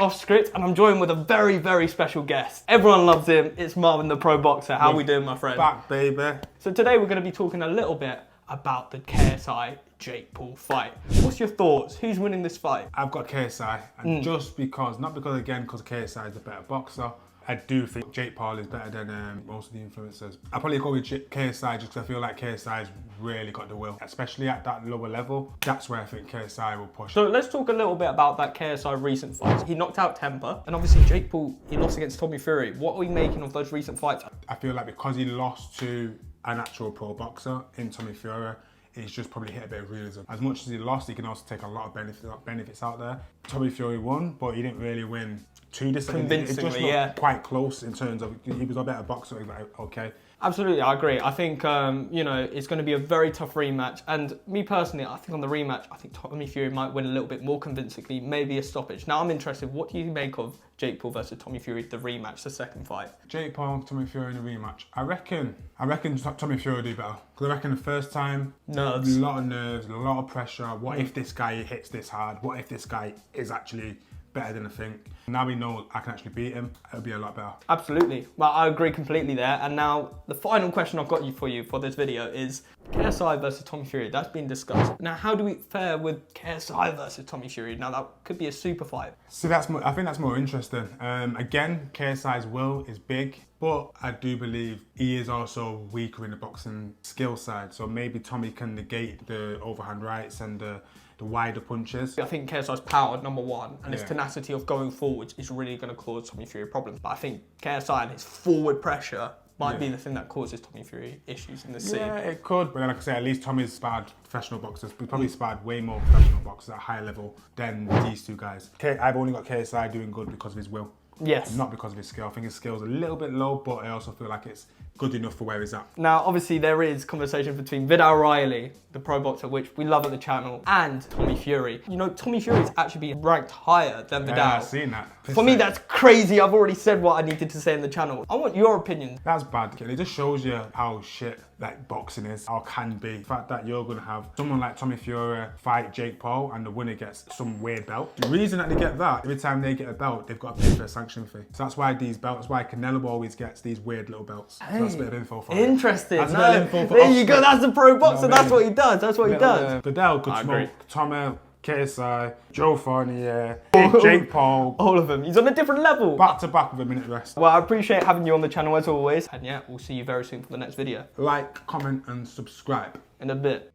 Askoffscript, and I'm joined with a very, very special guest. Everyone loves him. It's Marvin, the pro boxer. How are we doing, my friend? Back, baby. So today we're going to be talking a little bit about the KSI Jake Paul fight. What's your thoughts? Who's winning this fight? I've got KSI, and just because, not because again, because KSI is the better boxer, I do think Jake Paul is better than most of the influencers. I'll probably go with KSI just because I feel like KSI's really got the will, especially at that lower level. That's where I think KSI will push. So let's talk a little bit about that KSI recent fight. He knocked out Temper, and obviously Jake Paul, he lost against Tommy Fury. What are we making of those recent fights? I feel like because he lost to an actual pro boxer in Tommy Fury, he's just probably hit a bit of realism. As much as he lost, he can also take a lot of benefits out there. Tommy Fury won, but he didn't really win too convincingly. It just looked quite close in terms of he was a better boxer. He was like, okay. Absolutely, I agree. I think, you know, it's going to be a very tough rematch. And me personally, I think on the rematch, I think Tommy Fury might win a little bit more convincingly, maybe a stoppage. Now I'm interested, what do you make of Jake Paul versus Tommy Fury, the rematch, the second fight? Jake Paul, Tommy Fury in the rematch. I reckon Tommy Fury will do better. Because I reckon the first time, nerves. A lot of nerves, a lot of pressure. What if this guy hits this hard? What if this guy is actually better than I think? Now we know I can actually beat him. It'll be a lot better. Absolutely. Well, I agree completely there. And now the final question I've got for you for this video is KSI versus Tommy Fury. That's been discussed. Now, how do we fare with KSI versus Tommy Fury? Now, that could be a super fight. So I think that's more interesting. Again, KSI's will is big, but I do believe he is also weaker in the boxing skill side. So maybe Tommy can negate the overhand rights and the wider punches. I think KSI's power, number one, and his tenacity of going forwards is really going to cause Tommy Fury problems. But I think KSI and his forward pressure might be the thing that causes Tommy Fury issues in the scene. Yeah, it could. But then, like I say, at least Tommy's sparred professional boxers. He's probably sparred way more professional boxers at a higher level than these two guys. I've only got KSI doing good because of his will. Yes. Not because of his skill. I think his skill's a little bit low, but I also feel like it's good enough for where he's at. Now, obviously, there is conversation between Vidal Riley, the pro boxer, which we love at the channel, and Tommy Fury. You know, Tommy Fury's actually been ranked higher than Vidal. Yeah, I've seen that. For me, that's crazy. I've already said what I needed to say in the channel. I want your opinion. That's bad. It just shows you how shit like boxing is, or can be. The fact that you're going to have someone like Tommy Fury fight Jake Paul and the winner gets some weird belt. The reason that they get that, every time they get a belt, they've got to pay for a sanction fee. So that's why these belts, that's why Canelo always gets these weird little belts. So that's a bit of info for you. Interesting. That's a bit of info for there you go. That's the pro boxer. That's what he does. That's what he does. Vidal could smoke Tommy, KSI, Joe Fournier, Jake Paul. All of them. He's on a different level. Back to back with a minute rest. Well, I appreciate having you on the channel as always. And yeah, we'll see you very soon for the next video. Like, comment and subscribe. In a bit.